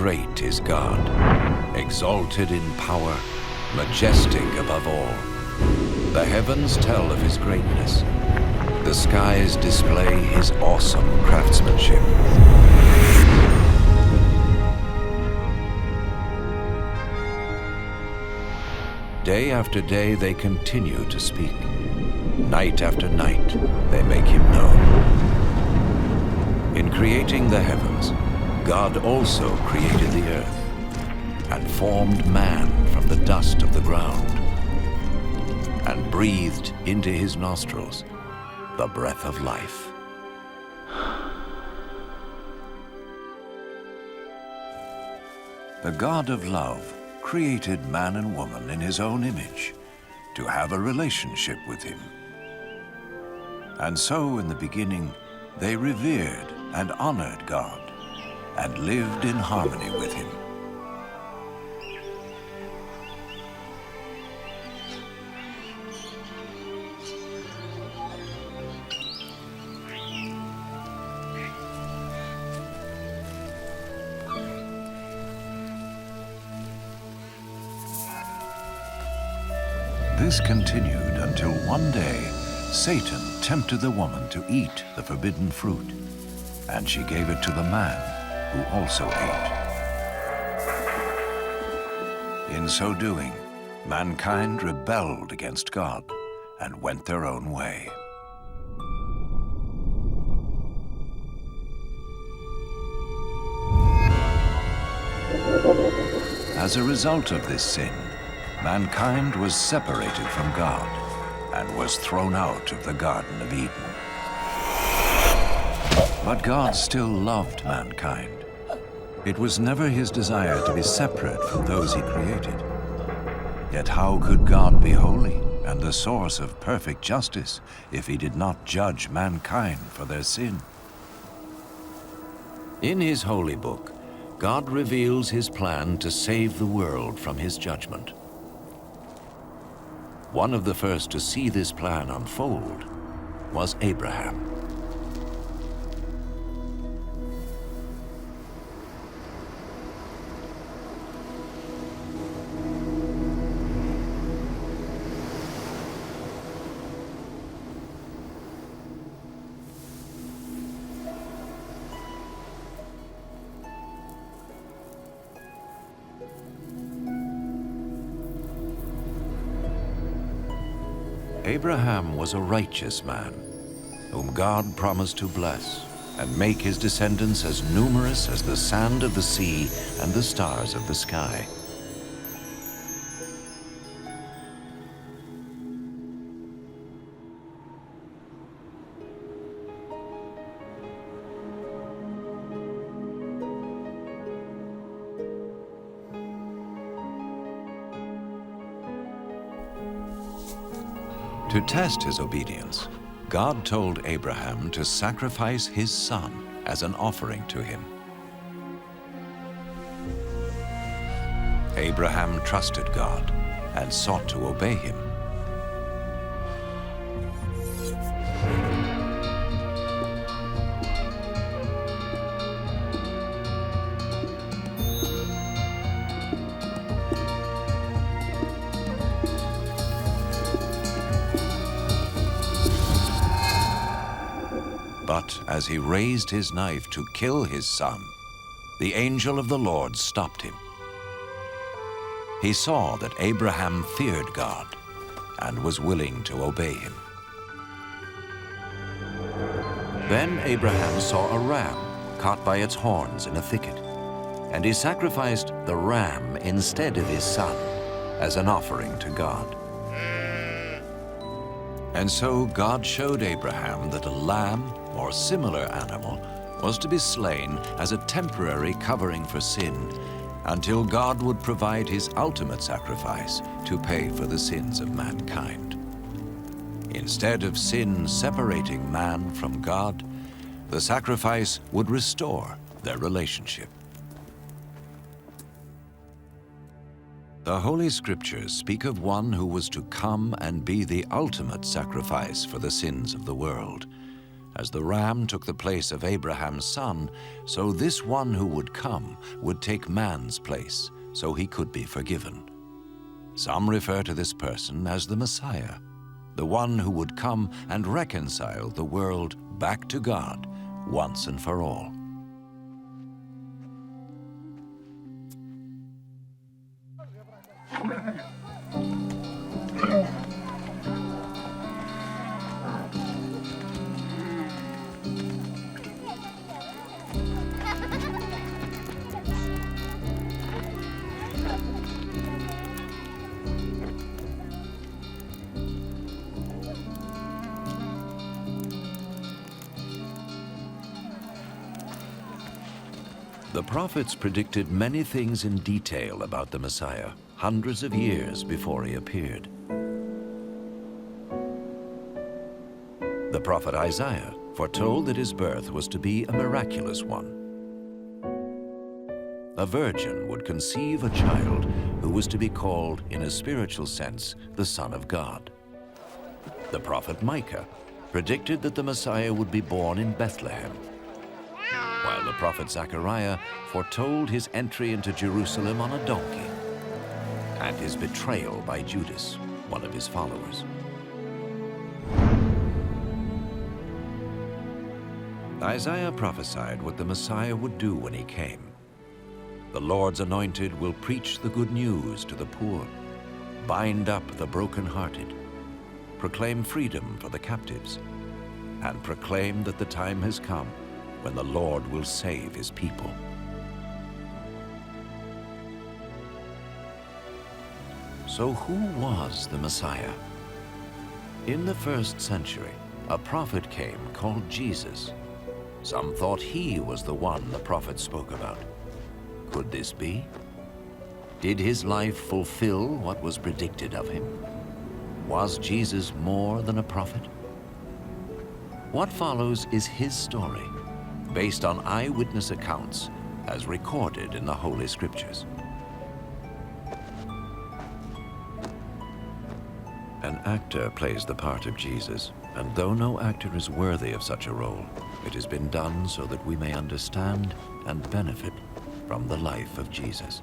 great is God, exalted in power, majestic above all. The heavens tell of his greatness. The skies display his awesome craftsmanship. Day after day they continue to speak. Night after night they make him known. In creating the heavens, God also created the earth and formed man from the dust of the ground and breathed into his nostrils the breath of life. The God of love created man and woman in his own image to have a relationship with him. And so in the beginning, they revered and honored God and lived in harmony with him. This continued until one day, Satan tempted the woman to eat the forbidden fruit, and she gave it to the man, who also ate. In so doing, mankind rebelled against God and went their own way. As a result of this sin, mankind was separated from God and was thrown out of the Garden of Eden. But God still loved mankind. It was never his desire to be separate from those he created. Yet how could God be holy and the source of perfect justice if he did not judge mankind for their sin? In his holy book, God reveals his plan to save the world from his judgment. One of the first to see this plan unfold was Abraham. Abraham was a righteous man, whom God promised to bless and make his descendants as numerous as the sand of the sea and the stars of the sky. To test his obedience, God told Abraham to sacrifice his son as an offering to him. Abraham trusted God and sought to obey him. But as he raised his knife to kill his son, the angel of the Lord stopped him. He saw that Abraham feared God and was willing to obey him. Then Abraham saw a ram caught by its horns in a thicket, and he sacrificed the ram instead of his son as an offering to God. And so God showed Abraham that a lamb or similar animal was to be slain as a temporary covering for sin until God would provide his ultimate sacrifice to pay for the sins of mankind. Instead of sin separating man from God, the sacrifice would restore their relationship. The Holy Scriptures speak of one who was to come and be the ultimate sacrifice for the sins of the world, As the ram took the place of Abraham's son, so this one who would come would take man's place, so he could be forgiven. Some refer to this person as the Messiah, the one who would come and reconcile the world back to God once and for all. The prophets predicted many things in detail about the Messiah, hundreds of years before he appeared. The prophet Isaiah foretold that his birth was to be a miraculous one. A virgin would conceive a child who was to be called, in a spiritual sense, the Son of God. The prophet Micah predicted that the Messiah would be born in Bethlehem, while the prophet Zechariah foretold his entry into Jerusalem on a donkey and his betrayal by Judas, one of his followers. Isaiah prophesied what the Messiah would do when he came. The Lord's anointed will preach the good news to the poor, bind up the brokenhearted, proclaim freedom for the captives, and proclaim that the time has come when the Lord will save his people. So who was the Messiah? In the first century, a prophet came called Jesus. Some thought he was the one the prophet spoke about. Could this be? Did his life fulfill what was predicted of him? Was Jesus more than a prophet? What follows is his story, based on eyewitness accounts as recorded in the Holy Scriptures. An actor plays the part of Jesus, and though no actor is worthy of such a role, it has been done so that we may understand and benefit from the life of Jesus.